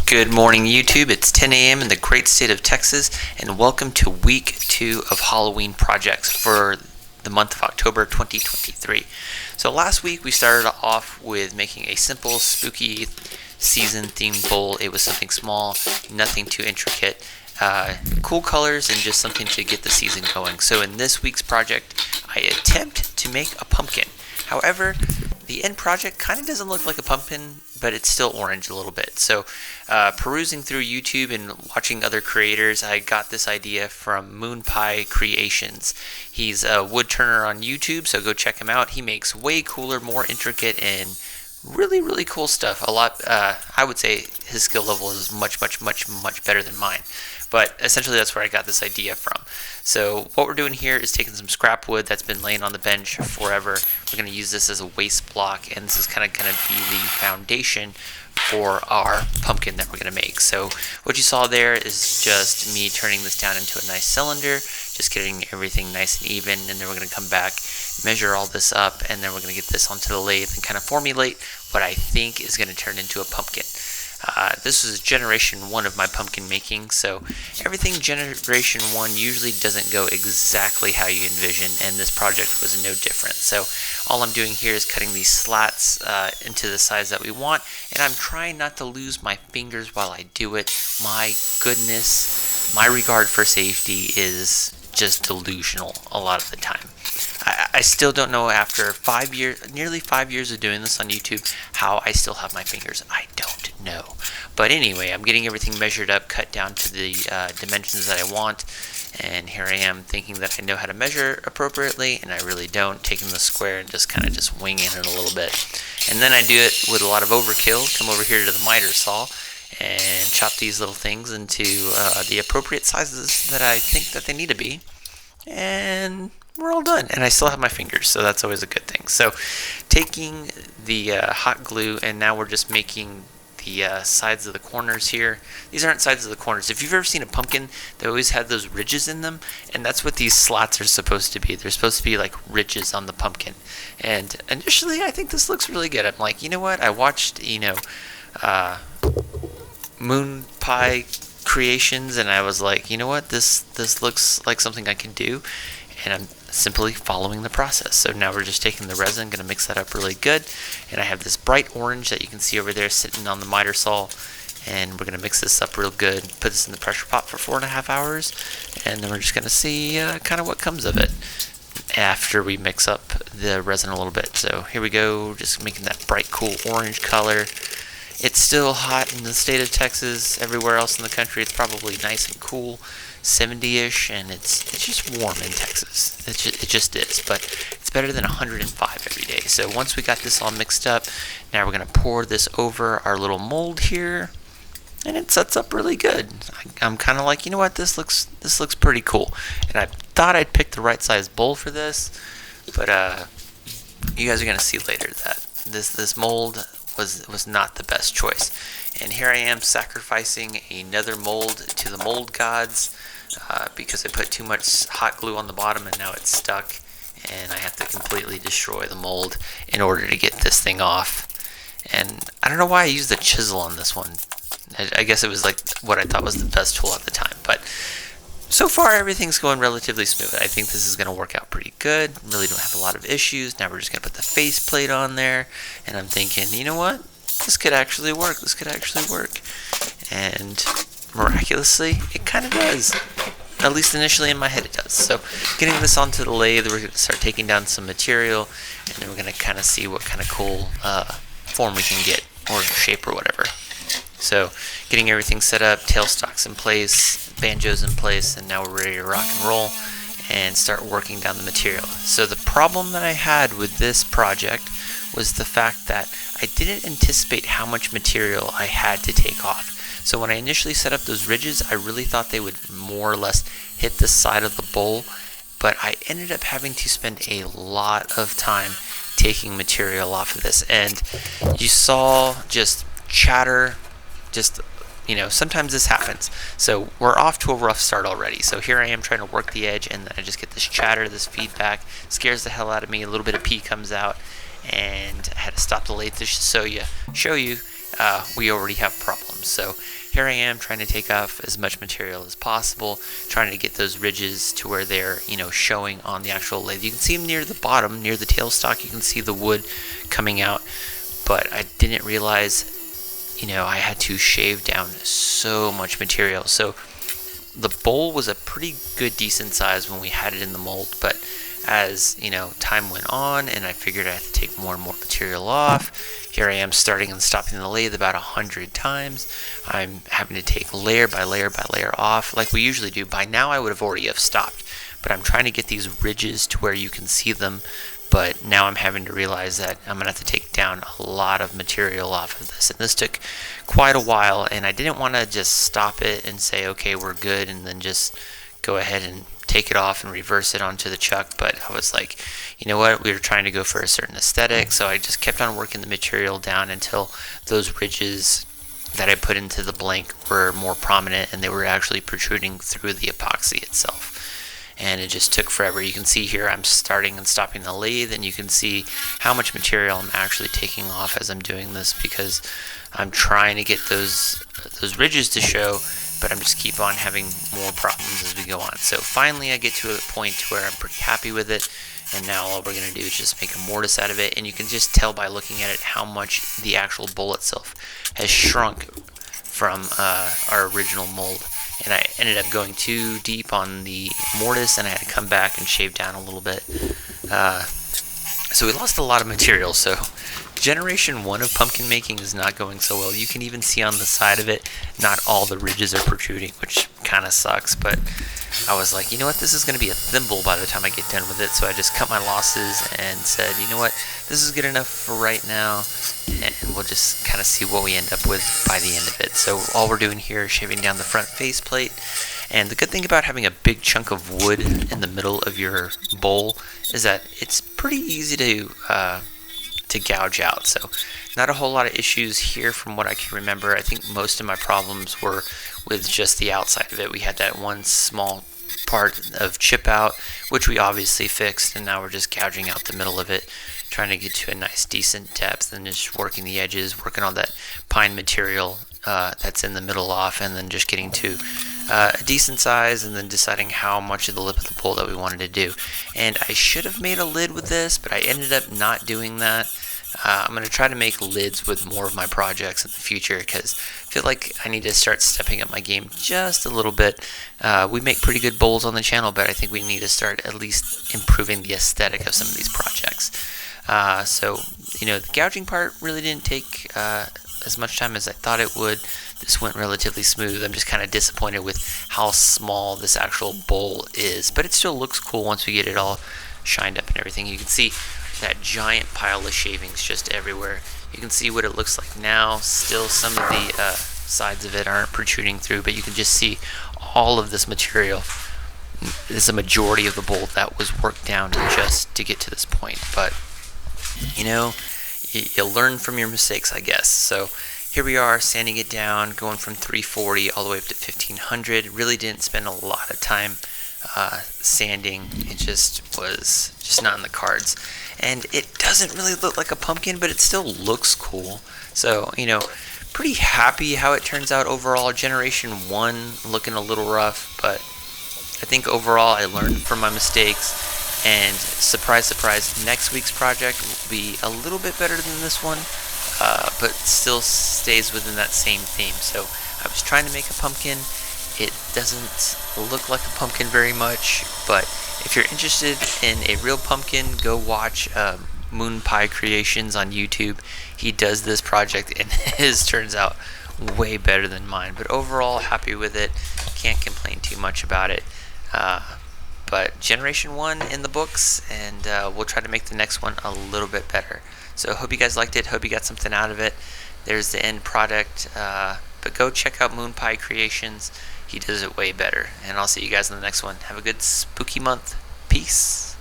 Good morning, YouTube. It's 10 a.m. in the great state of Texas, and welcome to week 2 of Halloween projects for the month of October 2023. So last week we started off with making a simple, spooky season-themed bowl. It was something small, nothing too intricate, cool colors, and just something to get the season going. So in this week's project, I attempt to make a pumpkin. However, the end project kind of doesn't look like a pumpkin, but it's still orange a little bit. So perusing through YouTube and watching other creators, I got this idea from Moon Pie Creations. He's a wood turner on YouTube, so go check him out. He makes way cooler, more intricate, and really cool stuff. A lot, I would say his skill level is much better than mine. But essentially that's where I got this idea from. So what we're doing here is taking some scrap wood that's been laying on the bench forever. We're going to use this as a waste block, and this is kind of going to be the foundation for our pumpkin that we're going to make. So what you saw there is just me turning this down into a nice cylinder, just getting everything nice and even, and then we're going to come back, measure all this up, and then we're going to get this onto the lathe and kind of formulate what I think is going to turn into a pumpkin. This is generation 1 of my pumpkin making, so everything generation 1 usually doesn't go exactly how you envision, and this project was no different. So all I'm doing here is cutting these slats into the size that we want, and I'm trying not to lose my fingers while I do it. My goodness, my regard for safety is just delusional a lot of the time. I still don't know, after 5 years, nearly 5 years of doing this on YouTube, how I still have my fingers. I don't know. But anyway, I'm getting everything measured up, cut down to the dimensions that I want, and here I am thinking that I know how to measure appropriately, and I really don't, taking the square and just kind of just winging it a little bit. And then I do it with a lot of overkill, come over here to the miter saw, and chop these little things into the appropriate sizes that I think that they need to be. And we're all done, and I still have my fingers, so that's always a good thing. So taking the hot glue, and now we're just making the sides of the corners here. These aren't sides of the corners. If you've ever seen a pumpkin, they always have those ridges in them, and that's what these slats are supposed to be. They're supposed to be like ridges on the pumpkin. And initially I think this looks really good. I'm like, you know what, I watched Moon Pie Creations, and I was like, you know what, this looks like something I can do, and I'm simply following the process. So now we're just taking the resin, going to mix that up really good, and I have this bright orange that you can see over there sitting on the miter saw, and we're going to mix this up real good, put this in the pressure pot for 4.5 hours, and then we're just going to see kind of what comes of it after we mix up the resin a little bit. So here we go, just making that bright cool orange color. It's still hot in the state of Texas. Everywhere else in the country it's probably nice and cool, 70-ish, and it's just warm in Texas. It just is, but it's better than 105 every day. So once we got this all mixed up, now we're going to pour this over our little mold here, and it sets up really good. I'm kind of like, you know what, this looks pretty cool. And I thought I'd pick the right size bowl for this, but you guys are going to see later that this mold was not the best choice. And here I am sacrificing another mold to the mold gods because I put too much hot glue on the bottom and now it's stuck, and I have to completely destroy the mold in order to get this thing off. And I don't know why I used the chisel on this one. I guess it was like what I thought was the best tool at the time, but so far everything's going relatively smooth. I think this is going to work out pretty good. Really don't have a lot of issues. Now we're just going to put the face plate on there, and I'm thinking, you know what, this could actually work. And miraculously it kind of does. At least initially in my head it does. So getting this onto the lathe, we're going to start taking down some material, and then we're going to kind of see what kind of cool form we can get, or shape or whatever. So getting everything set up, tailstocks in place, banjos in place, and now we're ready to rock and roll and start working down the material. So the problem that I had with this project was the fact that I didn't anticipate how much material I had to take off. So when I initially set up those ridges, I really thought they would more or less hit the side of the bowl, but I ended up having to spend a lot of time taking material off of this, and you saw just chatter. Just, sometimes this happens. So we're off to a rough start already. So here I am trying to work the edge, and then I just get this chatter, this feedback, scares the hell out of me. A little bit of pee comes out, and I had to stop the lathe to show you we already have problems. So here I am trying to take off as much material as possible, trying to get those ridges to where they're, showing on the actual lathe. You can see them near the bottom, near the tailstock. You can see the wood coming out, but I didn't realize, I had to shave down so much material. So the bowl was a pretty good, decent size when we had it in the mold, but as time went on and I figured I had to take more and more material off, here I am starting and stopping the lathe about 100 times. I'm having to take layer by layer by layer off like we usually do. By now I would have already stopped, but I'm trying to get these ridges to where you can see them. But now I'm having to realize that I'm going to have to take down a lot of material off of this. And this took quite a while, and I didn't want to just stop it and say, okay, we're good, and then just go ahead and take it off and reverse it onto the chuck. But I was like, you know what, we were trying to go for a certain aesthetic, so I just kept on working the material down until those ridges that I put into the blank were more prominent and they were actually protruding through the epoxy itself. And it just took forever. You can see here I'm starting and stopping the lathe, and you can see how much material I'm actually taking off as I'm doing this, because I'm trying to get those ridges to show, but I'm just keep on having more problems as we go on. So finally I get to a point where I'm pretty happy with it, and now all we're going to do is just make a mortise out of it. And you can just tell by looking at it how much the actual bowl itself has shrunk from our original mold. And I ended up going too deep on the mortise, and I had to come back and shave down a little bit. So we lost a lot of material. So generation 1 of pumpkin making is not going so well. You can even see on the side of it, not all the ridges are protruding, which kind of sucks. But I was like, you know what, this is going to be a thimble by the time I get done with it. So I just cut my losses and said, you know what, this is good enough for right now, and we'll just kind of see what we end up with by the end of it. So all we're doing here is shaving down the front faceplate. And the good thing about having a big chunk of wood in the middle of your bowl is that it's pretty easy to gouge out. So not a whole lot of issues here from what I can remember. I think most of my problems were with just the outside of it. We had that one small part of chip out, which we obviously fixed, and now we're just gouging out the middle of it, trying to get to a nice decent depth, and just working the edges, working on that pine material that's in the middle off, and then just getting to a decent size, and then deciding how much of the lip of the bowl that we wanted to do. And I should have made a lid with this, but I ended up not doing that. I'm going to try to make lids with more of my projects in the future, because I feel like I need to start stepping up my game just a little bit. We make pretty good bowls on the channel, but I think we need to start at least improving the aesthetic of some of these projects. So, the gouging part really didn't take as much time as I thought it would. This went relatively smooth. I'm just kind of disappointed with how small this actual bowl is, but it still looks cool once we get it all shined up and everything. You can see that giant pile of shavings just everywhere. You can see what it looks like now. Still some of the sides of it aren't protruding through, but you can just see all of this material. This is a majority of the bowl that was worked down just to get to this point. But you learn from your mistakes, I guess. So here we are, sanding it down, going from 340 all the way up to 1500. Really didn't spend a lot of time sanding. It just was just not in the cards. And it doesn't really look like a pumpkin, but it still looks cool. So, pretty happy how it turns out overall. Generation 1 looking a little rough, but I think overall I learned from my mistakes. And surprise, surprise, next week's project will be a little bit better than this one, but still stays within that same theme. So I was trying to make a pumpkin. It doesn't look like a pumpkin very much, but if you're interested in a real pumpkin, go watch Moon Pie Creations on YouTube. He does this project, and his turns out way better than mine. But overall, happy with it. Can't complain too much about it. But Generation 1 in the books, and we'll try to make the next one a little bit better. So hope you guys liked it. Hope you got something out of it. There's the end product. But go check out Moon Pie Creations. He does it way better. And I'll see you guys in the next one. Have a good spooky month. Peace.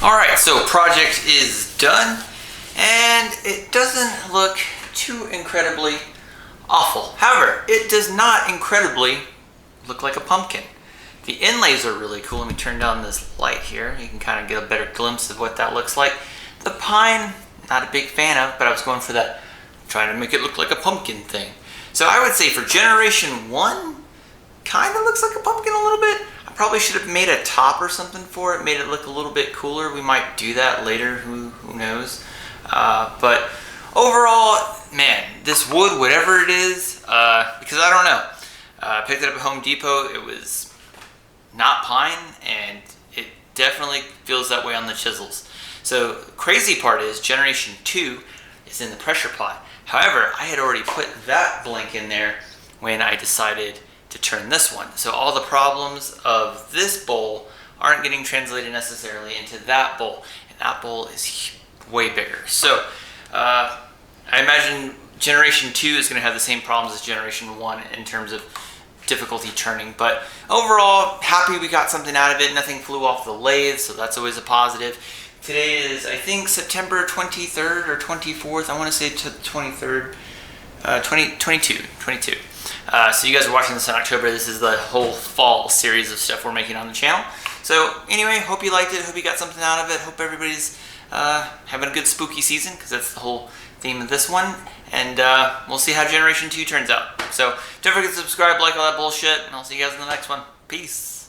Alright, so project is done. And it doesn't look too incredibly awful. However, it does not incredibly look like a pumpkin. The inlays are really cool. Let me turn down this light here. You can kind of get a better glimpse of what that looks like. The pine, not a big fan of, but I was going for that, trying to make it look like a pumpkin thing. So I would say for generation 1, kind of looks like a pumpkin a little bit. I probably should have made a top or something for it, made it look a little bit cooler. We might do that later, who knows. But overall, man, this wood, whatever it is, because I don't know. I picked it up at Home Depot. It was not pine, and it definitely feels that way on the chisels. So crazy part is generation 2 is in the pressure pot. However, I had already put that blank in there when I decided to turn this one. So all the problems of this bowl aren't getting translated necessarily into that bowl, and that bowl is way bigger. So I imagine generation 2 is going to have the same problems as generation 1 in terms of difficulty turning, but overall happy we got something out of it. Nothing flew off the lathe, so that's always a positive. Today is, I think, September 23rd or 24th. I want to say 23rd, 22. So you guys are watching this in October. This is the whole fall series of stuff we're making on the channel. So anyway, hope you liked it. Hope you got something out of it. Hope everybody's having a good spooky season, because that's the whole theme of this one. And we'll see how generation 2 turns out. So don't forget to subscribe, like all that bullshit, and I'll see you guys in the next one. Peace.